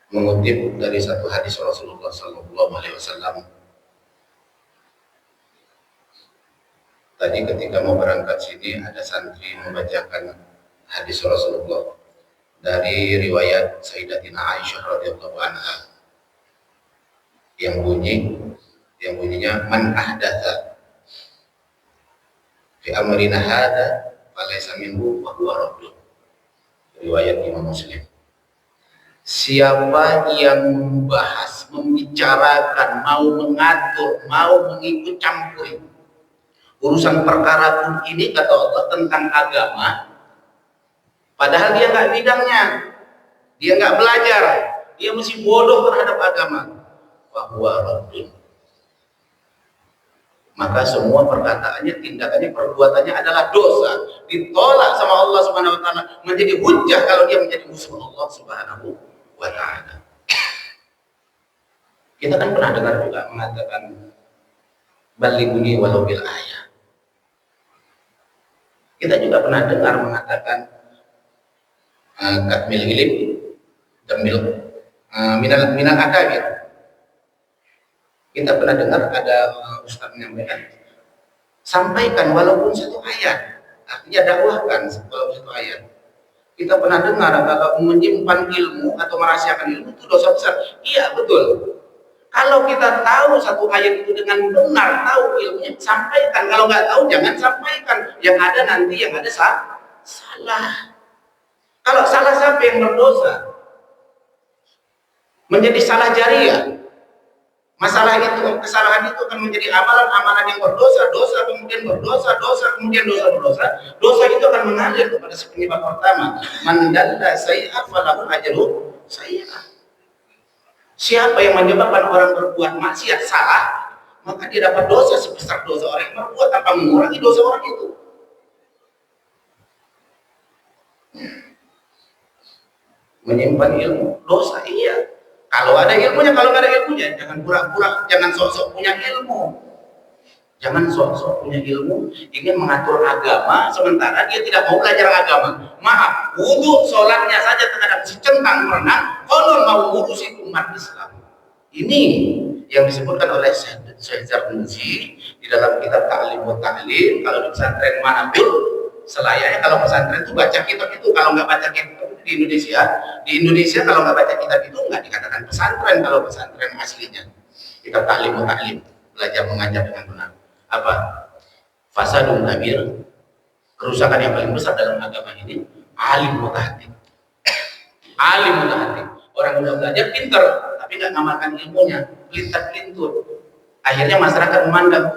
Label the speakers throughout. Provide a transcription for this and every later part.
Speaker 1: mengutip dari satu hadis Rasulullah Sallallahu Alaihi Wasallam. Tadi ketika mau berangkat sini ada santri membacakan hadis Rasulullah dari riwayat Sayyidatina Aisyah radhiyallahu anha yang bunyinya man ahdatsa fi amrina hadza falaysa minhu wa huwa raddun. Riwayat Imam Muslim. Siapa yang membahas, membicarakan, mau mengatur, mau mengikut campuri urusan perkara pun ini, kata Allah, tentang agama, padahal dia nggak bidangnya, dia nggak belajar, dia masih bodoh terhadap agama, bahwa raddun, maka semua perkataannya, tindakannya, perbuatannya adalah dosa, ditolak sama Allah Subhanahu wa taala, menjadi hujjah kalau dia menjadi musuh Allah Subhanahu wa taala. Kita kan pernah dengar juga mengatakan balighuni walau bil ayat. Kita juga pernah dengar mengatakan katmil ilm damil minal akabir. Kita pernah dengar ada ustaz menyampaikan, sampaikan walaupun satu ayat, artinya dakwahkan walaupun satu ayat. Kita pernah dengar kalau menyimpan ilmu atau merahasiakan ilmu itu dosa besar. Iya, betul. Kalau kita tahu satu ayat itu dengan benar, tahu ilmunya, sampaikan. Kalau nggak tahu, jangan sampaikan. Yang ada nanti yang ada salah. Kalau salah, siapa yang berdosa? Menjadi salah jariah. Masalah itu, kesalahan itu akan menjadi amalan-amalan yang berdosa, dosa kemudian berdosa, dosa kemudian dosa berdosa. Dosa itu akan mengalir kepada si penyebab pertama. Man dalla sayyi'ah falahu ajru sayyi'ah. Siapa yang menyebabkan orang berbuat maksiat salah, maka dia dapat dosa sebesar dosa orang yang berbuat tanpa mengurangi dosa orang itu. Menyimpan ilmu dosa, iya. Kalau ada ilmunya, kalau nggak ada ilmunya, jangan pura-pura, jangan sok-sok punya ilmu. Jangan sok-sok punya ilmu, ingin mengatur agama, sementara dia tidak mau belajar agama. Maaf, wudhu, sholatnya saja terkadang secentang pernah, kalau mau ngurusin umat Islam. Ini yang disebutkan oleh Syekh Zarnuji di dalam kitab Ta'lim wa Ta'lim. Kalau di pesantren manapun, selayaknya kalau pesantren itu baca kitab itu. Kalau nggak baca kitab itu di Indonesia kalau nggak baca kitab itu nggak dikatakan pesantren. Kalau pesantren aslinya kitab Ta'lim wa Ta'lim, belajar mengajar dengan benar. Apa? Fasadun kabir, kerusakan yang paling besar dalam agama ini, alim mutahatim. Alim mutahatim, orang udah belajar pinter tapi nggak ngamalkan ilmunya, pelintat-pelintut. Akhirnya masyarakat memandang,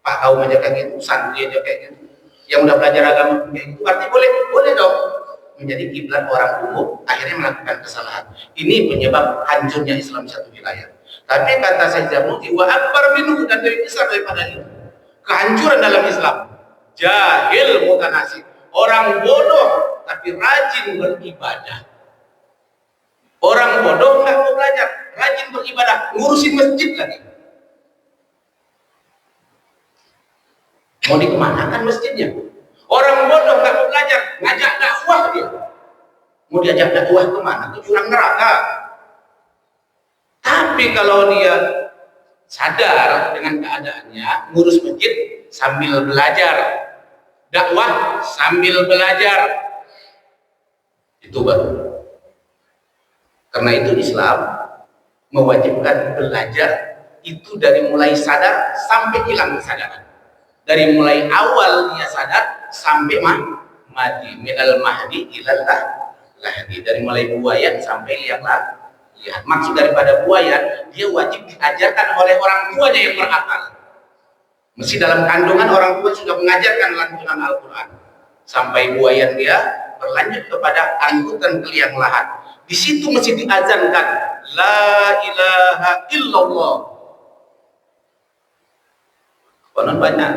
Speaker 1: Pak kaum aja kayak gitu, santri aja kayak gitu, yang udah belajar agama kayak gitu, artinya boleh dong menjadi kiblat orang umum, akhirnya melakukan kesalahan. Ini penyebab hancurnya Islam satu wilayah. Tapi kata Syekh Zarnuji, wa akbar minhu, dan lebih besar daripada itu kehancuran dalam Islam, jahil mutanasib, orang bodoh tapi rajin beribadah. Orang bodoh nggak mau belajar, rajin beribadah, ngurusin masjid lagi. Mau dikemanakan masjidnya? Orang bodoh nggak mau belajar, ngajak dakwah dia. Mau diajak dakwah kemana? Ke jurang neraka. Tapi kalau dia sadar dengan keadaannya, ngurus masjid sambil belajar, dakwah sambil belajar, itu baru. Karena itu Islam mewajibkan belajar itu dari mulai sadar sampai hilang kesadaran. Dari mulai awal dia sadar sampai mati, minal mahdi ilal lahdi, dari mulai buayan sampai lihat. Maksud daripada buayan, dia wajib diajarkan oleh orang tuanya yang berakal. Mesti dalam kandungan orang tua sudah mengajarkan lantunan Al-Quran. Sampai buayan dia berlanjut kepada angkutan ke liang lahat. Di situ mesti diazankan la ilaha illallah. Konon banyak,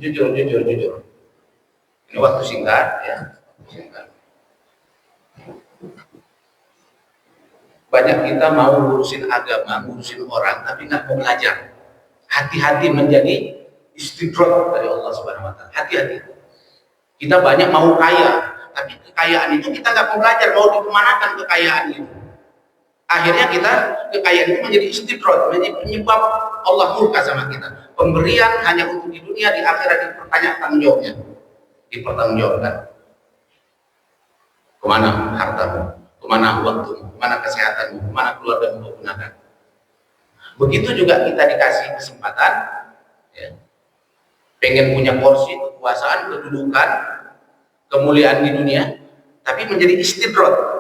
Speaker 1: jujur. Ini waktu singkat ya, singkat. Banyak kita mau ngurusin agama, ngurusin orang, tapi nggak mau belajar. Hati-hati menjadi istidrak dari Allah Subhanahu wa taala. Hati-hati. Kita banyak mau kaya, tapi kekayaan itu kita nggak mau belajar, mau dikemanakan kekayaan itu. Akhirnya kita kekayaan itu menjadi istidroj, menjadi penyebab Allah murka sama kita. Pemberian hanya untuk di dunia, di akhirat dipertanyakan jawabnya, dipertanggungjawabkan. Kemana hartamu, kemana waktumu, kemana kesehatanmu, kemana keluargamu kau gunakan. Begitu juga kita dikasih kesempatan, ya, pengen punya porsi kekuasaan, kedudukan, kemuliaan di dunia, tapi menjadi istidroj.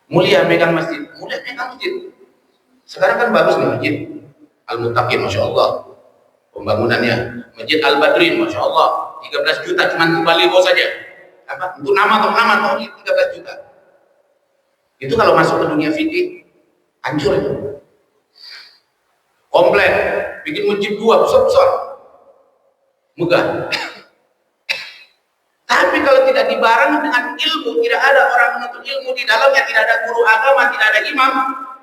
Speaker 1: Mulia megang masjid, mulia megang masjid. Sekarang kan bagus nih masjid Al-Muttaqin, Masya Allah, pembangunannya. Masjid Al-Badrin, Masya Allah, 13 juta cuma untuk baliho saja. Apa? Untuk nama 13 juta. Itu kalau masuk ke dunia fikih, hancur itu. Komplek, bikin masjid 2 besar-besar, megah. Tapi kalau tidak dibareng dengan ilmu, tidak ada orang menuntut ilmu di dalamnya, tidak ada guru agama, tidak ada imam,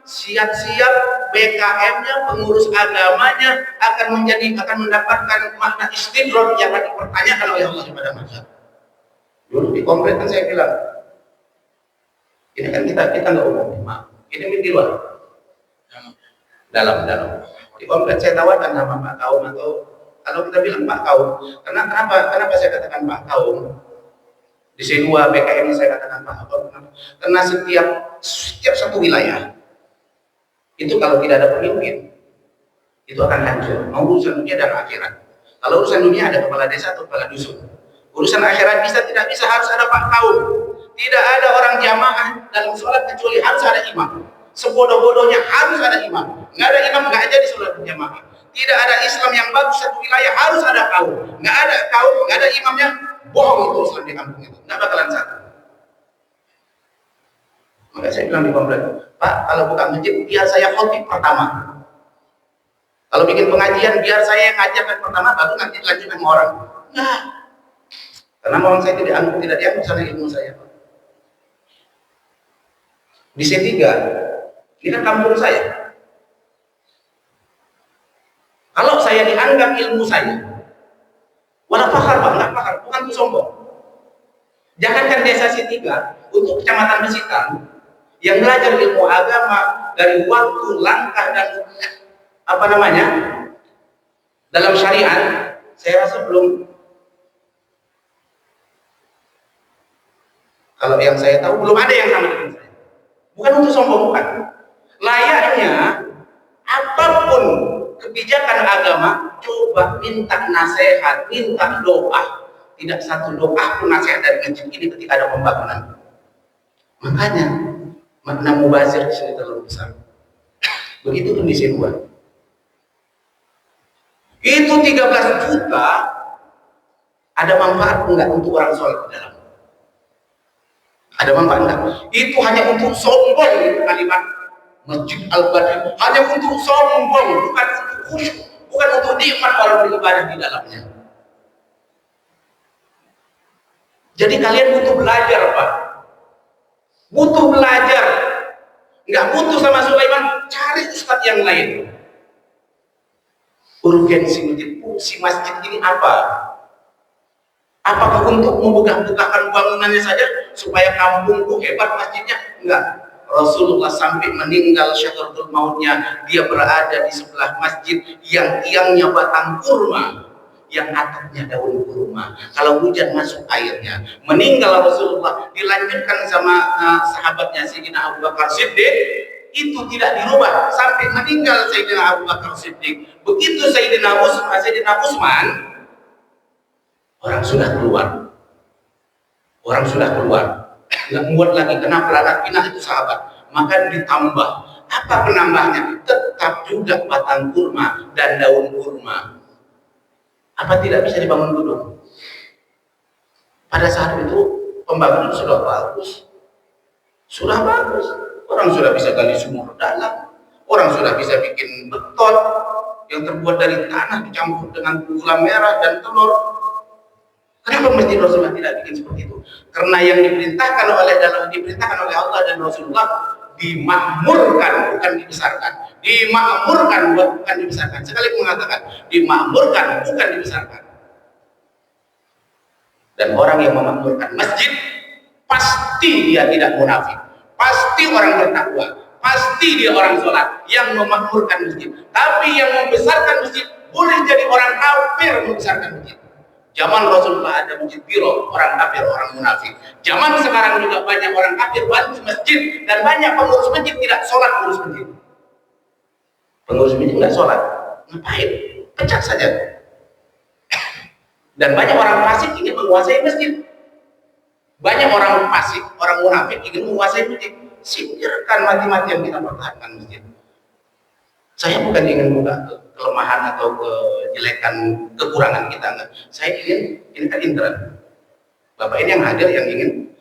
Speaker 1: siap-siap BKM-nya, pengurus agamanya akan mendapatkan makna istidroj yang akan dipertanyakan oleh Allah kepada masyarakat. Dulu di komplek kan saya bilang, ini kan kita nggak umum, maaf, ini di luar, dalam. Di komplek saya tawarkan sama Pak Kaum, atau kalau kita bilang Pak Kaum, kenapa saya katakan Pak Kaum? Di C2 BKM saya katakan Pak Kaum, karena setiap satu wilayah itu kalau tidak ada pemimpin, itu akan hancur. Mau urusan dunia dan akhirat. Kalau urusan dunia ada kepala desa atau kepala dusun. Urusan akhirat tidak bisa harus ada Pak Kaum. Tidak ada orang jamaah dalam sholat kecuali harus ada imam. Sebodoh-bodohnya harus ada imam. Nggak ada imam nggak aja di sholat berjamaah. Tidak ada Islam yang bagus satu wilayah, harus ada kaum. Nggak ada kaum, nggak ada imamnya, bohong itu Islam di kampung itu. Nggak bakalan satu. Maka saya bilang di komplek, Pak, kalau buka masjid biar saya khotib pertama. Kalau bikin pengajian biar saya yang ngajarkan pertama, baru nanti lanjutkan sama orang. Nah, karena orang saya tidak dianggap sana ilmu saya. Di C3, ini kan kampung saya. Kalau saya dianggap ilmu saya, wala fakhar Pak, nggak fakhar, bukan untuk sombong. Jangankan desa C3, untuk kecamatan Besitan yang belajar ilmu agama dari waktu, langkah dan dalam syariat, saya rasa belum. Kalau yang saya tahu belum ada yang sama dengan saya. Bukan untuk sombong, bukan. Layaknya apapun kebijakan agama, coba minta nasihat, minta doa. Tidak satu doa pun nasihat dari masjid ini ketika ada pembangunan. Makanya makna mubazir di sini terlalu besar. Begitu pun di C2. Itu 13 juta ada manfaat enggak untuk orang sholat di dalam? Ada manfaat enggak? Itu hanya untuk sombong itu kalimat Masjid Al-Badri, hanya untuk sombong, bukan untuk khusyuk, bukan untuk nikmat orang beribadah di dalamnya. Jadi kalian butuh belajar, Pak. Butuh belajar. Enggak butuh sama Sulaiman, cari ustadz yang lain. Urgensi masjid ini apa? Apakah untuk membuka-bukakan bangunannya saja supaya kampungku hebat masjidnya? Enggak. Rasulullah sampai meninggal syahratul mautnya, dia berada di sebelah masjid yang tiangnya batang kurma, yang atapnya daun kurma. Kalau hujan masuk airnya. Meninggal Rasulullah, dilanjutkan sama sahabatnya Sayyidina Abu Bakar Siddiq, itu tidak dirubah sampai meninggal Sayyidina Abu Bakar Siddiq. Begitu Sayyidina Utsman, orang sudah keluar, nggak muat lagi, kenapa anak pindah itu sahabat, maka ditambah. Apa penambahnya? Tetap juga batang kurma dan daun kurma. Apa tidak bisa dibangun gedung? Pada saat itu pembangunan sudah bagus, orang sudah bisa gali sumur dalam, orang sudah bisa bikin beton yang terbuat dari tanah dicampur dengan gula merah dan telur. Kenapa Masjid Rasulullah tidak bikin seperti itu? Karena yang diperintahkan oleh Allah dan Rasulullah dimakmurkan, bukan dibesarkan. Dimakmurkan, bukan dibesarkan. Sekali mengatakan dimakmurkan, bukan dibesarkan. Dan orang yang memakmurkan masjid pasti dia tidak munafik, pasti pasti orang bertakwa, pasti dia orang sholat yang memakmurkan masjid. Tapi yang membesarkan masjid boleh jadi orang kafir membesarkan masjid. Zaman Rasulullah ada masjid biro, orang kafir, orang munafik. Zaman sekarang juga banyak orang kafir bantu masjid, dan banyak pengurus masjid tidak sholat pengurus masjid. Pengurus masjid nggak sholat, ngapain? Pecat saja. Dan banyak orang fasik ingin menguasai masjid. Banyak orang fasik, orang munafik ingin menguasai masjid. Singkirkan mati-matian kita pertahankan masjid. Saya bukan ingin buka kelemahan atau kejelekan, kekurangan kita, enggak. Saya ingin ini kan indra. Bapak ini yang hadir yang ingin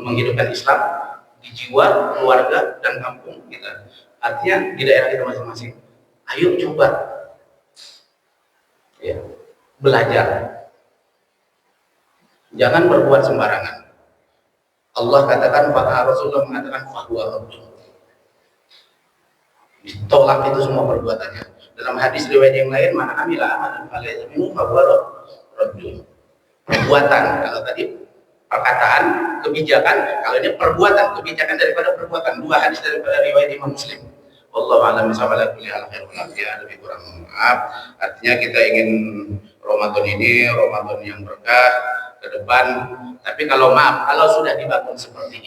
Speaker 1: menghidupkan Islam di jiwa, keluarga, dan kampung kita. Artinya di daerah kita masing-masing. Ayo coba, ya, belajar. Jangan berbuat sembarangan. Allah katakan, Rasulullah mengatakan fahuwa rabbun. Ditolak itu semua perbuatannya. Dalam hadis riwayat yang lain, mana amila amalan falaysa minhu fahuwa rabbun. Perbuatan, kalau tadi perkataan, kebijakan, kalau ini perbuatan, kebijakan daripada perbuatan. Dua hadis daripada riwayat Imam Muslim. Wallahu a'lam bishawab. Lebih kurang maaf. Artinya kita ingin Ramadan ini Ramadan yang berkah ke depan. Tapi kalau maaf, kalau sudah dibangun seperti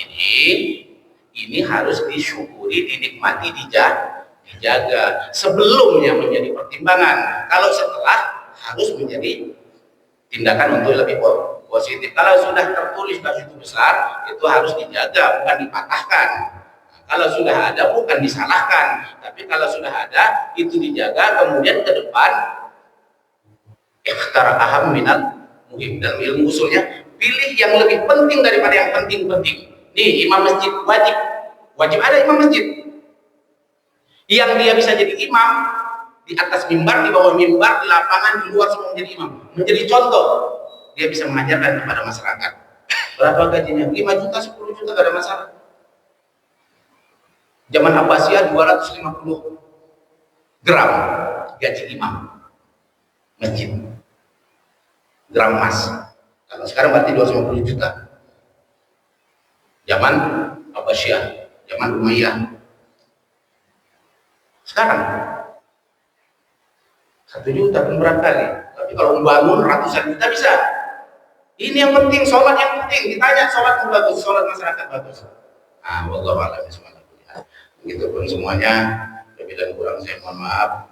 Speaker 1: ini harus disyukuri, dinikmati, dijaga. Sebelumnya menjadi pertimbangan. Kalau setelah harus menjadi tindakan untuk lebih positif. Kalau sudah tertulis begitu besar, itu harus dijaga, bukan dipatahkan. Kalau sudah ada bukan disalahkan, tapi kalau sudah ada itu dijaga. Kemudian ke depan ikhtara aham minal muhim. Dalam ilmu usulnya, pilih yang lebih penting daripada yang penting-penting. Nih, imam masjid wajib ada imam masjid yang dia bisa jadi imam di atas mimbar, di bawah mimbar, di lapangan, di luar, semua menjadi imam, menjadi contoh. Dia bisa mengajarkan kepada masyarakat. Berapa gajinya? 5 juta, 10 juta, gak ada masalah. Zaman Abbasiyah 250 gram gaji imam masjid, gram emas. Kalau sekarang berarti 250 juta. Zaman Abbasiyah, zaman Umayyah. Sekarang 1 juta pun berapa kali. Tapi kalau membangun ratusan juta bisa. Ini yang penting, sholat yang penting. Ditanya sholat pun bagus, sholat masyarakat bagus. Wallahu a'lam bishawab. Begitupun semuanya, lebih dan kurang saya mohon maaf.